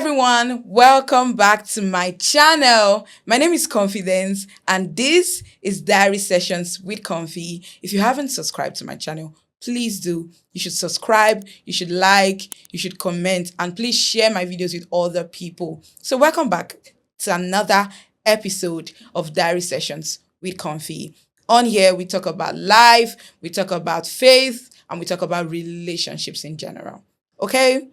everyone, welcome back to my channel. My name is Confidence and this is Diary Sessions with Comfy. If you haven't subscribed to my channel, please do. You should subscribe, you should like, you should comment, and please share my videos with other people. So welcome back to another episode of Diary Sessions with Comfy. On here, we talk about life, we talk about faith, and we talk about relationships in general. Okay?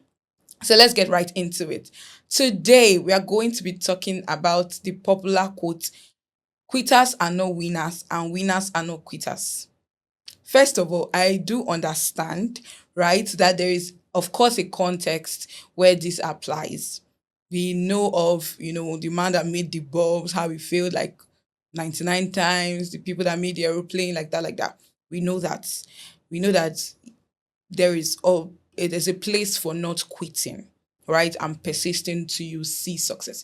So let's get right into it. Today, we are going to be talking about the popular quote, quitters are not winners and winners are not quitters. First of all, I do understand, right, that there is, of course, a context where this applies. We know of, the man that made the bulbs, how he failed like 99 times, the people that made the aeroplane, like that, like that. We know that. We know that there is there's a place for not quitting, right? And persisting till you see success.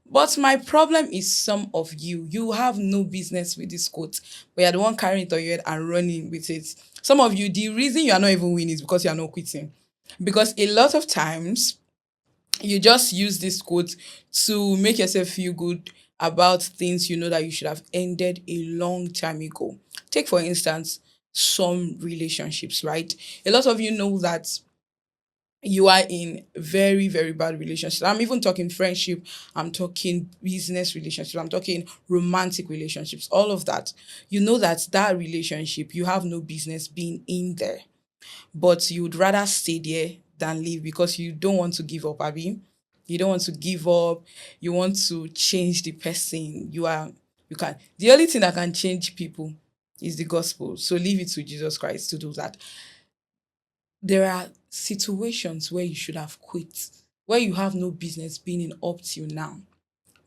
But my problem is some of you have no business with this quote, but you're the one carrying it on your head and running with it. Some of you, the reason you are not even winning is because you are not quitting. Because a lot of times you just use this quote to make yourself feel good about things you know that you should have ended a long time ago. Take, for instance, some relationships, right? A lot of you know that you are in very, very bad relationships. I'm even talking friendship, I'm talking business relationships, I'm talking romantic relationships, all of that. You know that that relationship, you have no business being in there, but you would rather stay there than leave because you don't want to give up, Abby. You don't want to give up. You want to change the person. You can. The only thing that can change people is the gospel. So leave it to Jesus Christ to do that. There are situations where you should have quit, where you have no business being in up till now.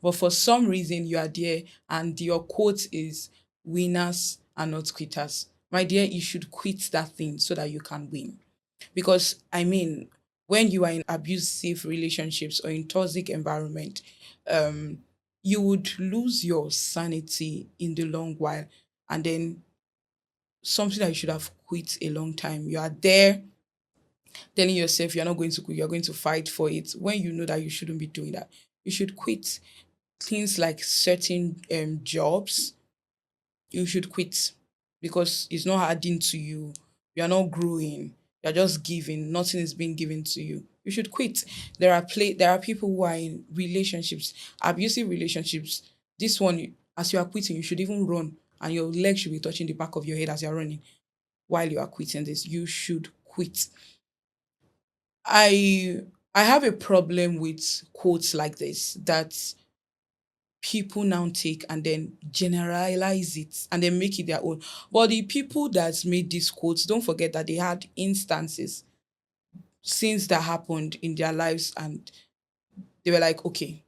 But for some reason you are there and your quote is winners are not quitters. My dear, you should quit that thing so that you can win. Because I mean, when you are in abusive relationships or in toxic environment, um, you would lose your sanity in the long while, and then something that you should have quit a long time. You are there telling yourself you're not going to quit, you're going to fight for it when you know that you shouldn't be doing that. You should quit things like certain jobs. You should quit because it's not adding to you. You're not growing. You're just giving. Nothing is being given to you. You should quit. There are people who are in relationships, abusive relationships. This one, as you are quitting, you should even run and your leg should be touching the back of your head as you're running while you are quitting this. You should quit. I I have a problem with quotes like this that people now take and then generalize it and then make it their own. But the people that made these quotes, don't forget that they had instances since that happened in their lives and they were like, okay,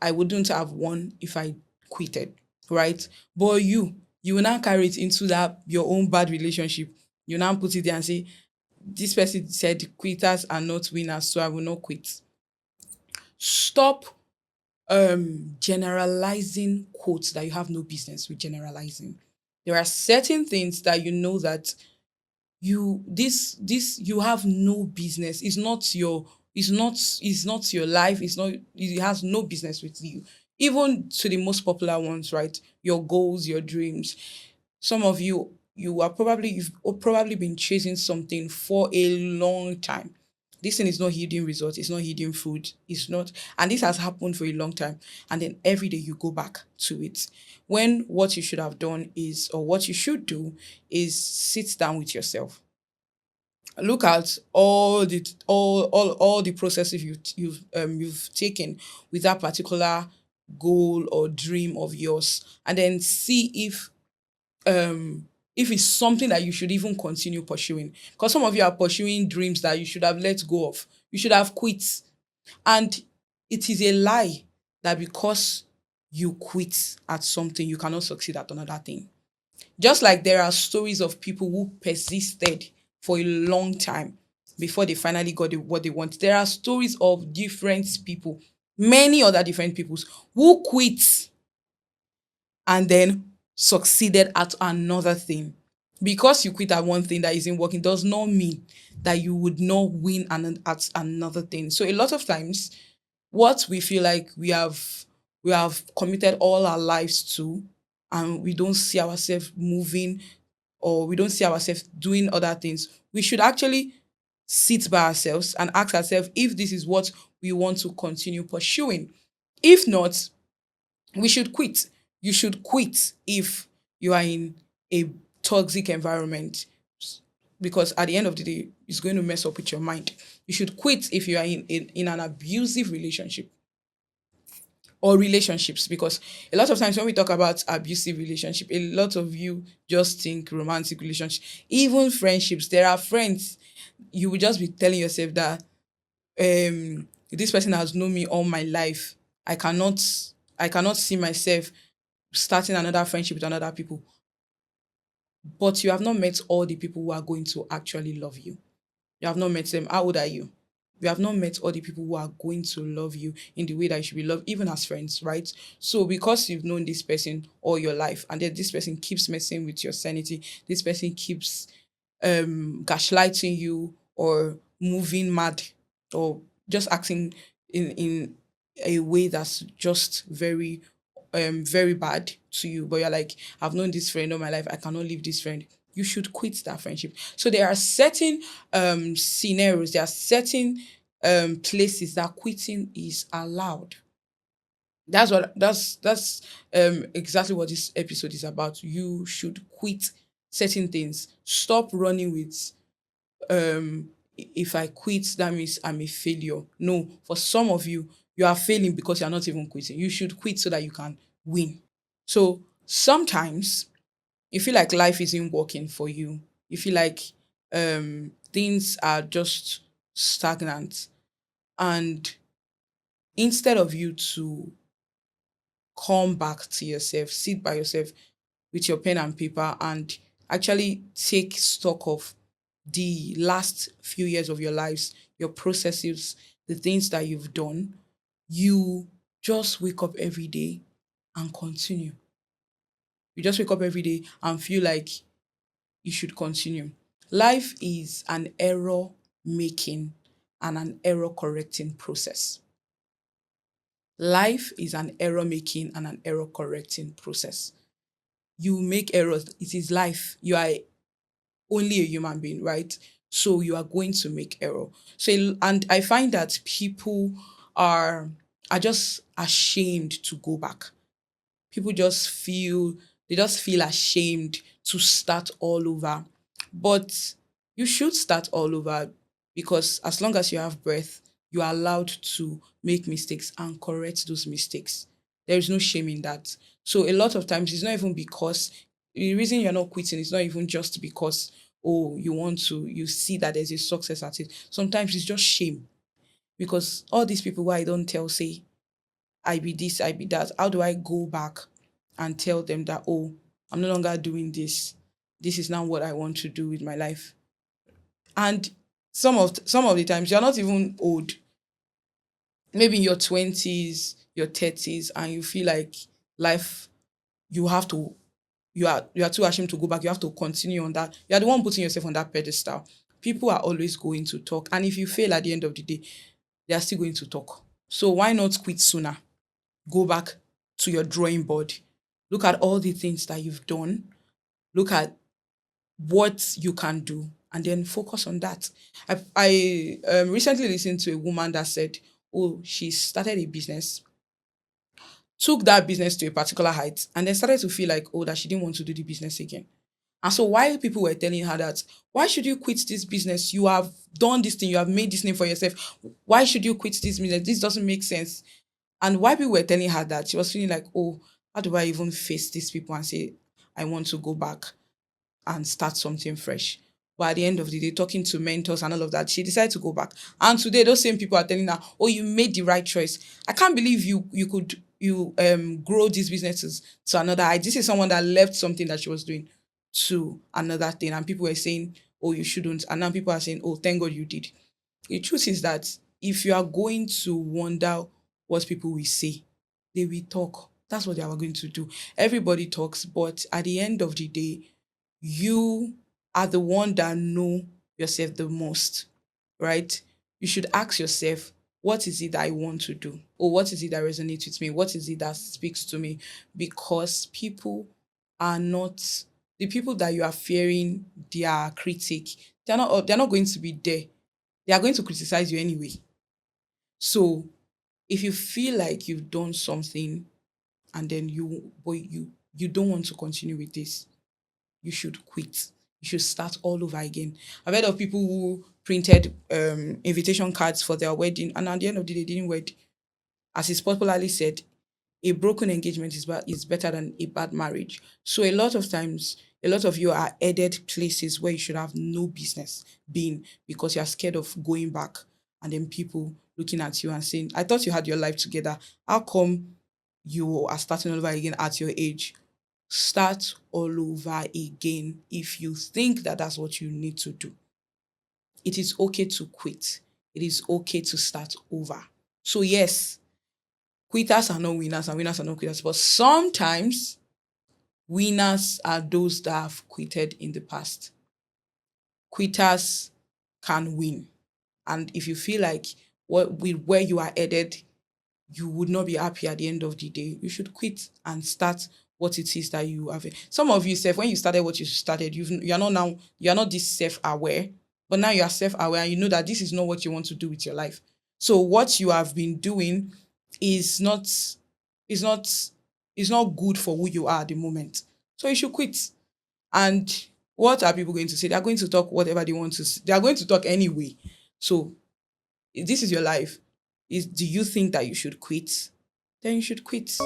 I wouldn't have won if I quitted, right? But you will now carry it into that your own bad relationship. You now put it there and say, this person said quitters are not winners, so I will not quit. Stop generalizing quotes that you have no business with generalizing. There are certain things that you know that this you have no business. It's not your life. It has no business with you. Even to the most popular ones, right? Your goals, your dreams. Some of you've probably been chasing something for a long time. This thing is not yielding results, it's not yielding fruit, it's not, and this has happened for a long time. And then every day you go back to it. When what you should have done is, or what you should do, is sit down with yourself. Look at all the processes you've taken with that particular goal or dream of yours, and then see if it's something that you should even continue pursuing. Because some of you are pursuing dreams that you should have let go of. You should have quit. And it is a lie that because you quit at something, you cannot succeed at another thing. Just like there are stories of people who persisted for a long time before they finally got what they want. There are stories of different people, many other different peoples who quit and then succeeded at another thing. Because you quit at one thing that isn't working does not mean that you would not win at another thing. So a lot of times what we feel like we have committed all our lives to, and we don't see ourselves moving, or we don't see ourselves doing other things, we should actually sit by ourselves and ask ourselves if this is what we want to continue pursuing. If not, we should quit. You should quit if you are in a toxic environment, because at the end of the day, it's going to mess up with your mind. You should quit if you are in an abusive relationship or relationships, because a lot of times when we talk about abusive relationship, a lot of you just think romantic relationship, even friendships. There are friends you will just be telling yourself that this person has known me all my life. I cannot i cannot see myself starting another friendship with another people. But you have not met all the people who are going to actually love you. You have not met them. How old are you? You have not met all the people who are going to love you in the way that you should be loved, even as friends, right? So because you've known this person all your life, and then this person keeps messing with your sanity, this person keeps gaslighting you, or moving mad, or just acting in a way that's just very bad to you, but you're like, I've known this friend all my life, I cannot leave this friend. You should quit that friendship. So there are certain scenarios, there are certain places that quitting is allowed. That's exactly what this episode is about. You should quit certain things. Stop running with if I quit, that means I'm a failure. No, for some of you, you are failing because you're not even quitting. You should quit so that you can win. So sometimes you feel like life isn't working for you. You feel like things are just stagnant. And instead of you to come back to yourself, sit by yourself with your pen and paper, and actually take stock of the last few years of your lives, your processes, the things that you've done, you just wake up every day and continue. You just wake up every day and feel like you should continue. Life is an error making and an error correcting process. Life is an error making and an error correcting process. You make errors. It is life. You are only a human being, right? So you are going to make error. So, and I find that people are are just ashamed to go back. People just feel ashamed to start all over. But you should start all over, because as long as you have breath, you are allowed to make mistakes and correct those mistakes. There is no shame in that. So a lot of times it's not even because the reason you're not quitting is not even just because, oh, you see that there's a success at it. Sometimes it's just shame, because all these people who I don't tell say I be this, I be that. How do I go back and tell them that, oh, I'm no longer doing this. This is now what I want to do with my life. And some of the times you're not even old. Maybe in your 20s, your 30s, and you feel like life, you have to you are too ashamed to go back. You have to continue on that. You are the one putting yourself on that pedestal. People are always going to talk. And if you fail at the end of the day, they are still going to talk. So why not quit sooner? Go back to your drawing board. Look at all the things that you've done. Look at what you can do, and then focus on that. I recently listened to a woman that said, oh, she started a business, took that business to a particular height, and then started to feel like, oh, that she didn't want to do the business again. And so while people were telling her that, why should you quit this business? You have done this thing, you have made this name for yourself. Why should you quit this business? This doesn't make sense. And while people were telling her that, she was feeling like, oh, how do I even face these people and say, I want to go back and start something fresh? But at the end of the day, talking to mentors and all of that, she decided to go back. And today, those same people are telling her, oh, you made the right choice. I can't believe you grow these businesses to another height. This is someone that left something that she was doing to another thing. And people were saying, oh, you shouldn't. And now people are saying, oh, thank God you did. The truth is that if you are going to wonder what people will say, they will talk. That's what they are going to do. Everybody talks, but at the end of the day, you are the one that know yourself the most, right? You should ask yourself, what is it that I want to do? Or what is it that resonates with me? What is it that speaks to me? Because people are not the people that you are fearing, their critic, they're not going to be there. They are going to criticize you anyway. So if you feel like you've done something and then you don't want to continue with this, you should quit. You should start all over again. I've heard of people who printed invitation cards for their wedding and at the end of the day they didn't wed. As is popularly said, a broken engagement is better than a bad marriage. So a lot of times, a lot of you are headed places where you should have no business being because you're scared of going back and then people looking at you and saying, I thought you had your life together. How come you are starting all over again at your age? Start all over again if you think that that's what you need to do. It is okay to quit. It is okay to start over. So, yes, quitters are not winners and winners are not quitters. But sometimes winners are those that have quitted in the past. Quitters can win. And if you feel like with where you are headed, you would not be happy at the end of the day, you should quit and start what it is that you have. Some of you self, when you started what you started, you're not this self-aware, but now you are self-aware and you know that this is not what you want to do with your life. So what you have been doing is not is not is not good for who you are at the moment. So you should quit. And what are people going to say? They're going to talk whatever they want to say. They are going to talk anyway. So if this is your life. Do you think that you should quit? Then you should quit.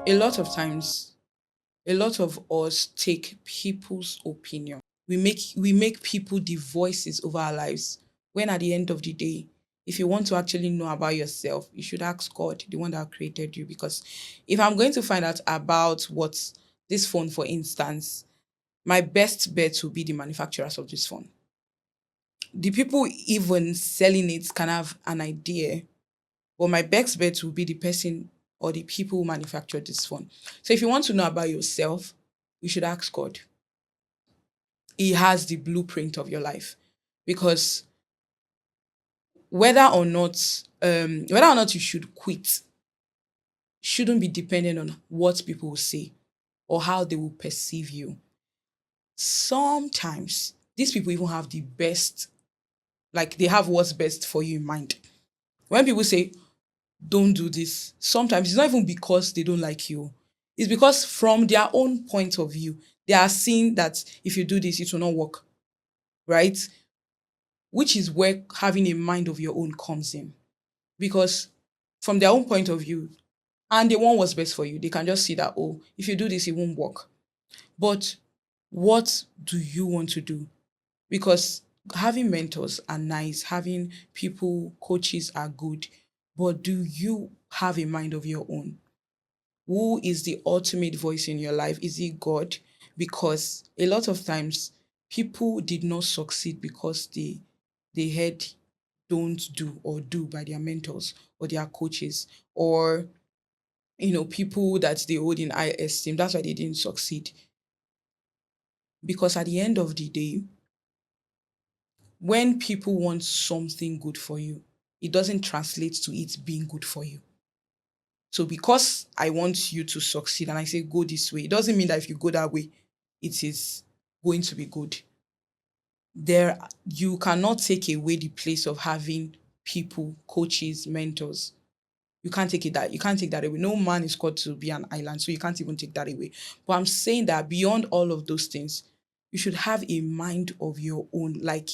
A lot of times, a lot of us take people's opinion. We make people the voices over our lives. When at the end of the day, if you want to actually know about yourself, you should ask God, the one that created you. Because if I'm going to find out about what this phone, for instance, my best bet will be the manufacturers of this phone. The people even selling it can have an idea, but my best bet will be the person or the people who manufactured this phone. So if you want to know about yourself, you should ask God. He has the blueprint of your life. Because whether or not you should quit shouldn't be dependent on what people will say or how they will perceive you. Sometimes these people even have the best, like they have what's best for you in mind. When people say, don't do this. Sometimes it's not even because they don't like you. It's because from their own point of view, they are seeing that if you do this, it will not work, right? Which is where having a mind of your own comes in. Because from their own point of view, and they want what's best for you, they can just see that, oh, if you do this, it won't work. But what do you want to do? Because having mentors are nice, having people, coaches are good, but do you have a mind of your own? Who is the ultimate voice in your life? Is it God? Because a lot of times people did not succeed because they heard don't do or do by their mentors or their coaches or people that they hold in high esteem. That's why they didn't succeed. Because at the end of the day, when people want something good for you, it doesn't translate to it being good for you. So because I want you to succeed and I say go this way, it doesn't mean that if you go that way, it is going to be good. There you cannot take away the place of having people, coaches, mentors. You can't take that away. No man is called to be an island, so you can't even take that away. But I'm saying that beyond all of those things, you should have a mind of your own. Like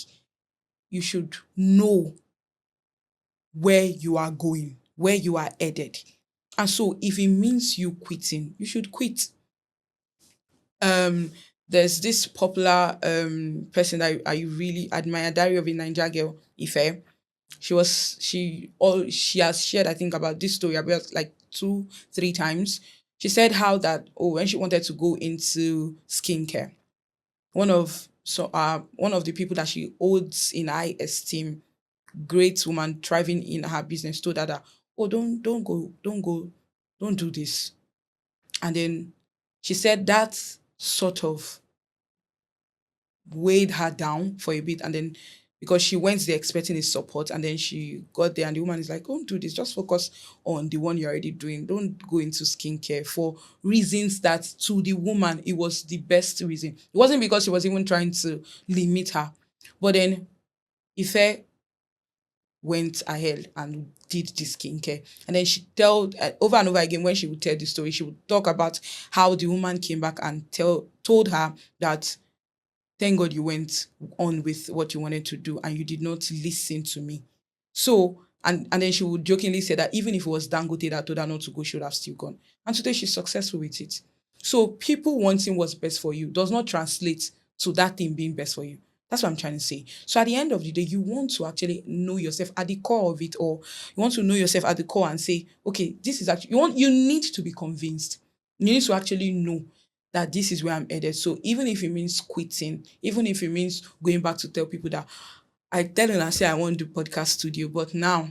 you should know where you are going, where you are headed. And so if it means you quitting, you should quit. Um, there's this popular person that I really admire, Diary of a Niger Girl, Ife. She has shared, I think, about this story about like two, three times. She said how that when she wanted to go into skincare, one of the people that she holds in high esteem, great woman thriving in her business, told her that, oh, don't do this. And then she said that sort of weighed her down for a bit. And then because she went there expecting his support, and then she got there and the woman is like, don't do this, just focus on the one you're already doing, don't go into skincare, for reasons that to the woman it was the best reason. It wasn't because she was even trying to limit her. But then Ife went ahead and did the skincare. And then she told over and over again, when she would tell the story, she would talk about how the woman came back and told her that thank God you went on with what you wanted to do and you did not listen to me. So, and then she would jokingly say that even if it was Dangote that told her not to go, she would have still gone. And today she's successful with it. So people wanting what's best for you does not translate to that thing being best for you. That's what I'm trying to say. So at the end of the day, you want to actually know yourself at the core of it, or you want to know yourself at the core and say, okay, this is actually you need to be convinced. You need to actually know that this is where I'm headed. So even if it means quitting, even if it means going back to tell people that I tell them I say I want to do podcast studio, but now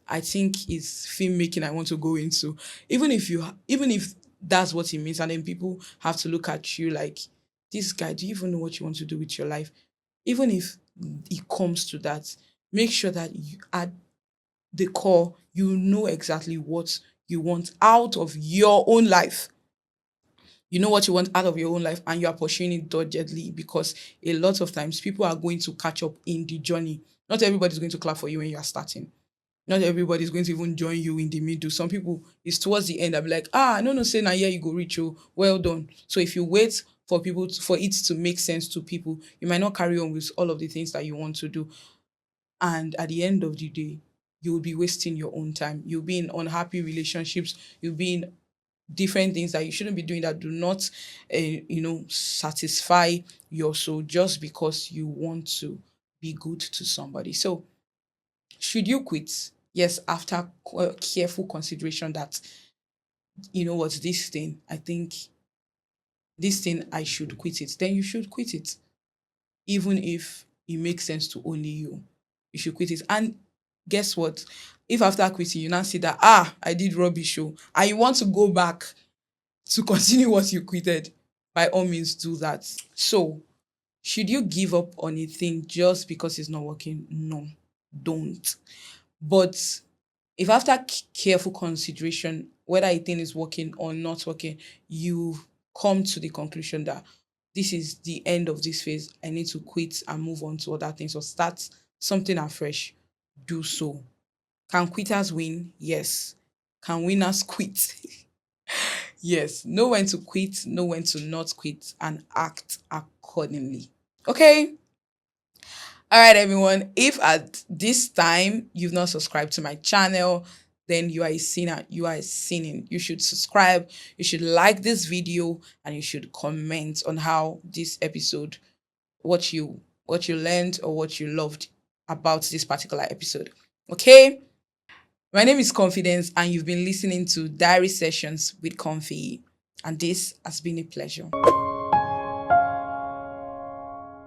I think it's filmmaking I want to go into. Even if that's what it means, and then people have to look at you like, this guy, do you even know what you want to do with your life? Even if it comes to that, make sure that you at the core, you know exactly what you want out of your own life. You know what you want out of your own life, and you are pursuing it doggedly, because a lot of times people are going to catch up in the journey. Not everybody's going to clap for you when you are starting. Not everybody's going to even join you in the middle. Some people, it's towards the end, I'll be like, no, no, say now, yeah, you go reach you. Well done. So if you wait for for it to make sense to people, you might not carry on with all of the things that you want to do. And at the end of the day, you'll be wasting your own time. You'll be in unhappy relationships. You'll be in different things that you shouldn't be doing, that do not satisfy your soul, just because you want to be good to somebody. So should you quit? Yes, after careful consideration that, you know what, this thing, I think this thing, I should quit it, then you should quit it. Even if it makes sense to only you should quit it. And guess what, if after quitting you now see that, I did rubbish show, and you want to go back to continue what you quitted, by all means do that. So, should you give up on a thing just because it's not working? No, don't. But if after careful consideration, whether a thing is working or not working, you come to the conclusion that this is the end of this phase, I need to quit and move on to other things or start something afresh, do so. Can quitters win? Yes. Can winners quit? Yes, know when to quit, know when to not quit, and act accordingly. Okay. All right, everyone. If at this time you've not subscribed to my channel, then you are a sinner. You are a sinning. You should subscribe. You should like this video, and you should comment on how this episode, what you learned or what you loved about this particular episode. Okay. My name is Confidence, and you've been listening to Diary Sessions with Comfy, and this has been a pleasure.